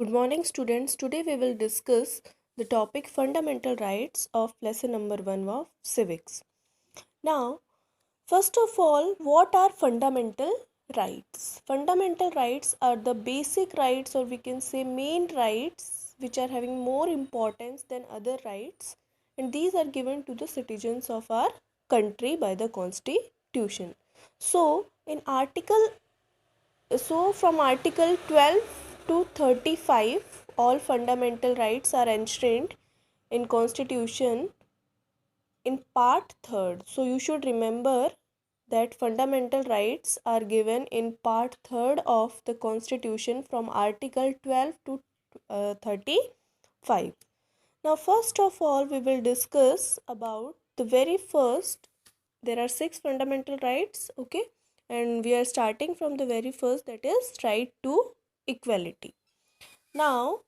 Good morning, students. Today we will discuss the topic fundamental rights of lesson number 1 of civics. Now, first of all, what are fundamental rights? Fundamental rights are the basic rights, or we can say main rights, which are having more importance than other rights, and these are given to the citizens of our country by the constitution. From Article 12 to 35, all fundamental rights are enshrined in Constitution in Part 3rd. So you should remember that fundamental rights are given in Part 3rd of the Constitution from Article 12 to 35. Now, first of all, we will discuss about the very first. There are 6 fundamental rights, okay, and we are starting from the very first, that is right to equality. Now,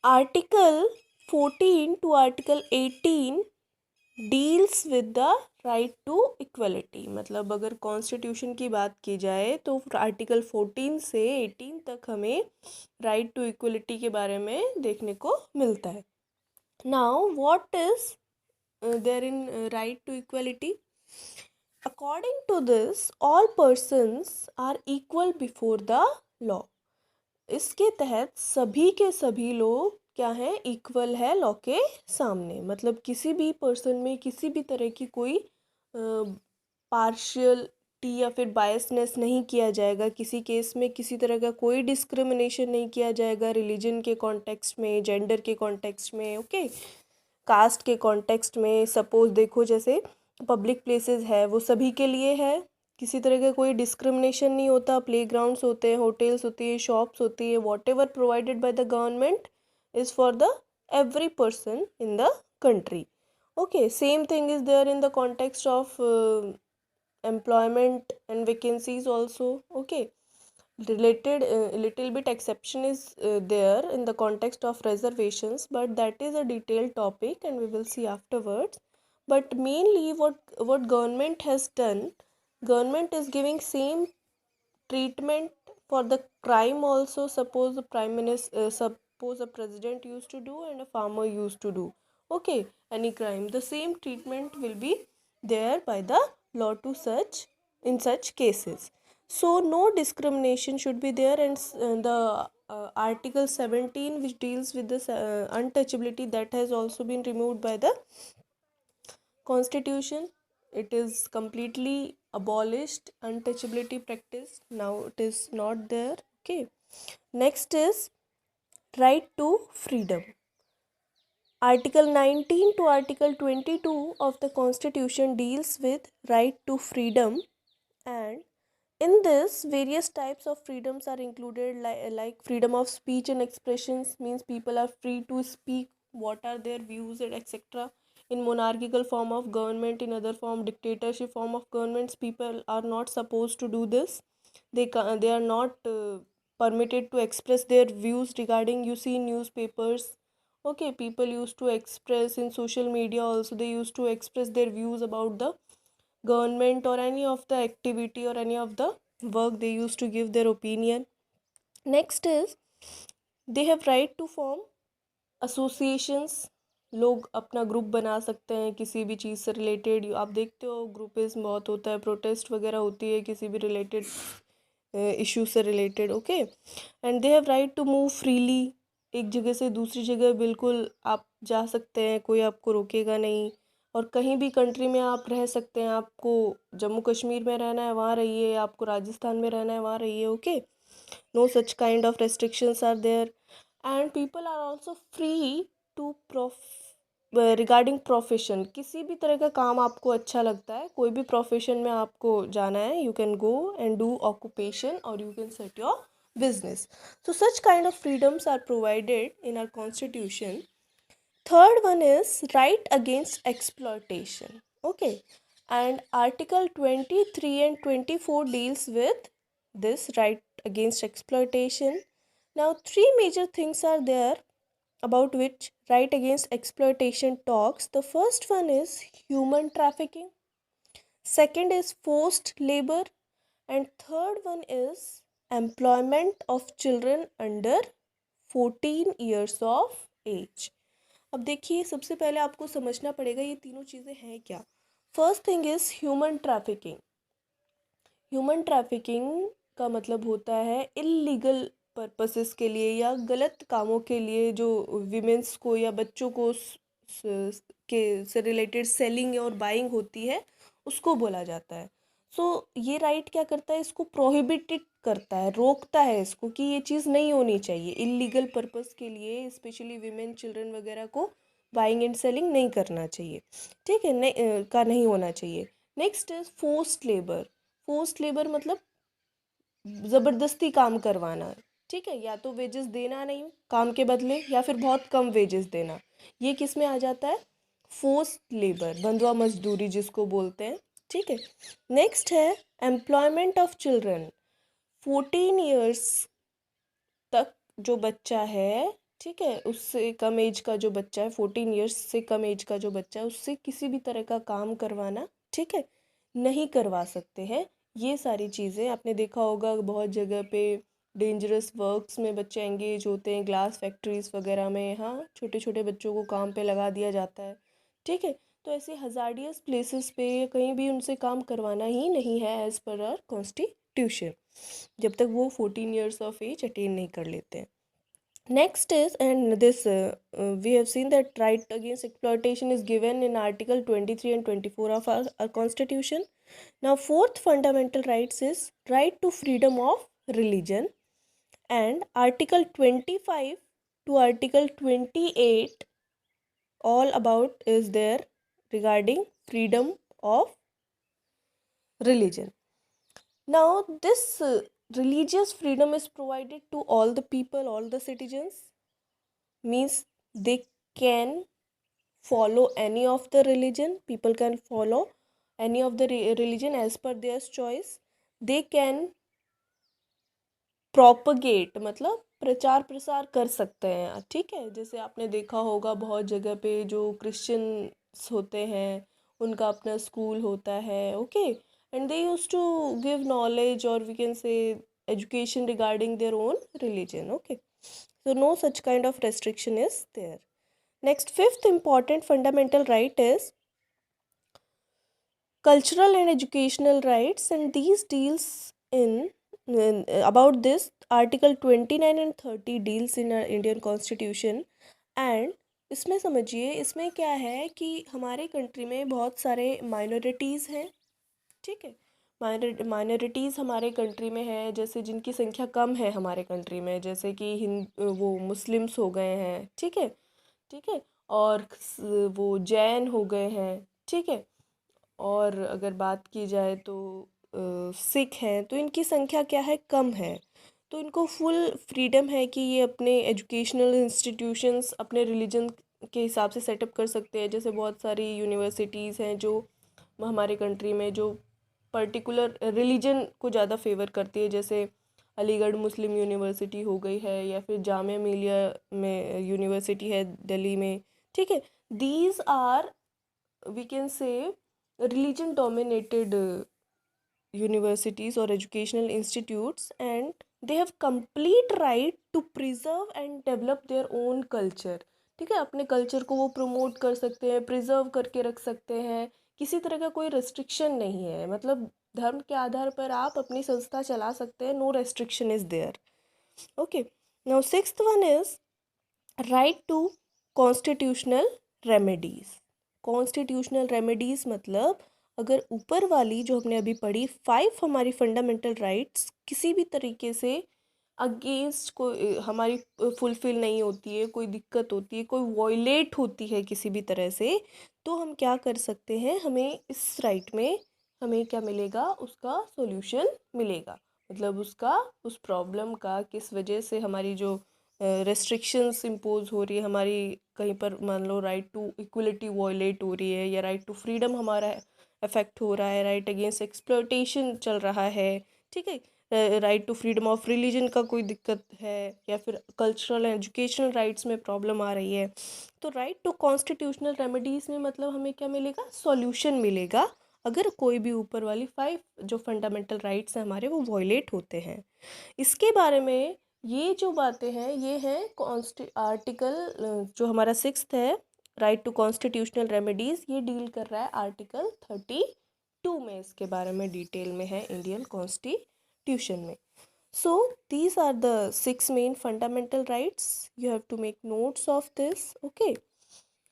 Article 14 to Article 18 deals with the right to equality. मतलब अगर constitution की बात की जाए तो article 14 से 18 तक हमें राइट टू इक्वलिटी के बारे में देखने को मिलता है. Now what is there in right to equality? According to this, all persons are equal before the law. इसके तहत सभी के सभी लोग क्या है, इक्वल है लॉ के सामने. मतलब किसी भी पर्सन में किसी भी तरह की कोई पार्शियलिटी या फिर बायसनेस नहीं किया जाएगा. किसी केस में किसी तरह का कोई डिस्क्रिमिनेशन नहीं किया जाएगा. रिलीजन के कॉन्टेक्स्ट में, जेंडर के कॉन्टेक्स्ट में, ओके, कास्ट के कॉन्टेक्स्ट में. सपोज देखो, जैसे पब्लिक प्लेसेस है वो सभी के लिए है, किसी तरह का कोई डिस्क्रिमिनेशन नहीं होता. प्लेग्राउंड्स होते हैं, होटल्स होती है, शॉप्स होती है, what ever provided by the government is for the every person in the country. Okay, same thing is there in the context of employment and vacancies also. Okay, related little bit exception is there in the context of reservations, but that is a detailed topic and we will see afterwards. But mainly what government has done, government is giving same treatment for the crime also. Suppose the prime minister, suppose a president used to do and a farmer used to do, okay, any crime, the same treatment will be there by the law to such in such cases. So no discrimination should be there. And the article 17, which deals with this untouchability, that has also been removed by the constitution. It is completely abolished, untouchability practice. Now it is not there. Okay, next is right to freedom. Article 19 to Article 22 of the Constitution deals with right to freedom, and in this various types of freedoms are included, like freedom of speech and expressions, means people are free to speak what are their views and etc. In monarchical form of government, in other form dictatorship form of governments, people are not supposed to do this. They are not permitted to express their views regarding, you see, newspapers. Okay, people used to express in social media also, they used to express their views about the government or any of the activity or any of the work. They used to give their opinion. Next is they have right to form associations. लोग अपना group बना सकते हैं किसी भी चीज़ से related. आप देखते हो ग्रुपिज्म बहुत होता है, प्रोटेस्ट वगैरह होती है किसी भी रिलेटेड इशू से related. Okay, and they have right to move freely. एक जगह से दूसरी जगह बिल्कुल आप जा सकते हैं, कोई आपको रोकेगा नहीं. और कहीं भी कंट्री में आप रह सकते हैं. आपको जम्मू कश्मीर में रहना है वहाँ रहिए, आपको राजस्थान में रहना है वहाँ रहिए. Okay, no such kind of restrictions are there. And people are also free to regarding profession. किसी भी तरह का काम आपको अच्छा लगता है, कोई भी प्रोफेशन में आपको जाना है, you can go and do occupation और you can set your business. So such kind of freedoms are provided in our constitution. Third one is right against exploitation. Okay, and article 23 and 24 deals with this right against exploitation. Now three major things are there about which right against exploitation talks. The first one is human trafficking, second is forced labor, and third one is employment of children under 14 years of age. अब देखिए, सबसे पहले आपको समझना पड़ेगा ये तीनों चीज़ें हैं क्या। First thing is human trafficking. Human trafficking का मतलब होता है इल्लीगल पर्पसेस के लिए या गलत कामों के लिए जो विमेंस को या बच्चों को के से रिलेटेड सेलिंग और बाइंग होती है, उसको बोला जाता है। सो ये राइट क्या करता है, इसको प्रोहिबिटेड करता है, रोकता है इसको कि ये चीज़ नहीं होनी चाहिए। इल्लीगल पर्पस के लिए स्पेशली विमेन चिल्ड्रन वगैरह को बाइंग एंड सेलिंग नहीं करना चाहिए, ठीक है, नहीं होना चाहिए। Next is forced labour. Forced labour मतलब ज़बरदस्ती काम करवाना, ठीक है, या तो वेजेस देना नहीं काम के बदले या फिर बहुत कम वेजेस देना, ये किस में आ जाता है, फोर्स्ड लेबर, बंधुआ मजदूरी जिसको बोलते हैं, ठीक है। नेक्स्ट है एम्प्लॉयमेंट ऑफ चिल्ड्रन। 14 ईयर्स तक जो बच्चा है, ठीक है, उससे कम एज का जो बच्चा है, 14 ईयर्स से कम एज का जो बच्चा है, उससे किसी भी तरह का काम करवाना, ठीक है, नहीं करवा सकते हैं। ये सारी चीज़ें आपने देखा होगा बहुत जगह पे डेंजरस वर्क्स में बच्चे एंगेज होते हैं, ग्लास फैक्ट्रीज वगैरह में, हाँ, छोटे छोटे बच्चों को काम पे लगा दिया जाता है, ठीक है। तो ऐसे हजार्डियस प्लेसेस पे कहीं भी उनसे काम करवाना ही नहीं है एज़ पर आवर कॉन्स्टिट्यूशन, जब तक वो 14 ईयर्स ऑफ एज अटेन नहीं कर लेते हैं। Next is, and this we have seen that right against exploitation is given in Article 23 and 24 of our Constitution. Now, fourth fundamental rights is right to freedom of religion, and Article 25 to Article 28 all about is there regarding freedom of religion. Now, this religious freedom is provided to all the people, all the citizens, means they can follow any of the religion, people can follow any of the religion as per their choice. They can propagate मतलब प्रचार प्रसार कर सकते हैं, ठीक है। जैसे आपने देखा होगा बहुत जगह पे जो क्रिश्चियंस होते हैं उनका अपना स्कूल होता है, okay, and they use to give knowledge और we can say education regarding their own religion, okay. So no such kind of restriction is there. Next, fifth important fundamental right is cultural and educational rights, and these deals in about this Article 29 and 30 deals in our Indian Constitution. And इसमें समझिए, इसमें क्या है कि हमारे country में बहुत सारे माइनॉरिटीज़ हैं, ठीक है। माइनॉरिटीज़ हमारे कंट्री में है, जैसे जिनकी संख्या कम है हमारे कंट्री में, जैसे कि वो मुस्लिम्स हो गए हैं, ठीक है, ठीक है, और वो जैन हो गए हैं, ठीक है, और अगर बात की जाए तो सिख हैं, तो इनकी संख्या क्या है, कम है। तो इनको फुल फ्रीडम है कि ये अपने एजुकेशनल इंस्टीट्यूशंस अपने रिलीजन के हिसाब से सेटअप कर सकते हैं। जैसे बहुत सारी यूनिवर्सिटीज़ हैं जो हमारे कंट्री में जो पर्टिकुलर रिलीजन को ज़्यादा फेवर करती है, जैसे अलीगढ़ मुस्लिम यूनिवर्सिटी हो गई है, या फिर जामिया मिलिया में यूनिवर्सिटी है दिल्ली में, ठीक है। These are we can say religion dominated universities or educational institutes, and they have complete right to preserve and develop their own culture, ठीक है। अपने कल्चर को वो प्रमोट कर सकते हैं, प्रिजर्व करके रख सकते हैं, किसी तरह का कोई रेस्ट्रिक्शन नहीं है, मतलब धर्म के आधार पर आप अपनी संस्था चला सकते हैं, no restriction is there, okay. Now sixth one is right to constitutional remedies. Constitutional remedies मतलब अगर ऊपर वाली जो हमने अभी पढ़ी 5 हमारी फंडामेंटल राइट्स किसी भी तरीके से अगेंस्ट कोई हमारी फुलफिल नहीं होती है, कोई दिक्कत होती है, कोई वॉयलेट होती है किसी भी तरह से, तो हम क्या कर सकते हैं, हमें इस राइट में हमें क्या मिलेगा, उसका सॉल्यूशन मिलेगा। मतलब उसका उस प्रॉब्लम का किस वजह से हमारी जो रेस्ट्रिक्शंस इम्पोज हो रही है, हमारी कहीं पर मान लो राइट टू इक्वलिटी वॉयलेट हो रही है, या राइट टू फ्रीडम हमारा अफेक्ट हो रहा है, राइट अगेंस्ट एक्सप्लॉयटेशन चल रहा है, ठीक है, right to freedom of religion का कोई दिक्कत है, या फिर कल्चरल एंड एजुकेशनल राइट्स में प्रॉब्लम आ रही है, तो राइट टू कॉन्स्टिट्यूशनल रेमेडीज़ में मतलब हमें क्या मिलेगा, सॉल्यूशन मिलेगा, अगर कोई भी ऊपर वाली 5 जो फंडामेंटल राइट्स हैं हमारे वो वॉयलेट होते हैं। इसके बारे में ये जो बातें हैं ये हैं आर्टिकल जो हमारा 6th है, राइट टू कॉन्स्टिट्यूशनल रेमेडीज, ये डील कर रहा है आर्टिकल 32 में, इसके बारे में डिटेल में है इंडियन कॉन्स्टिट्यूशन में. So these are the 6 main fundamental rights. You have to make notes of this, okay?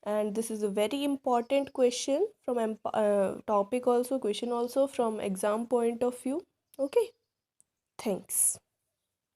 And this is a very important question from topic also, question also from exam point of view. Okay, thanks.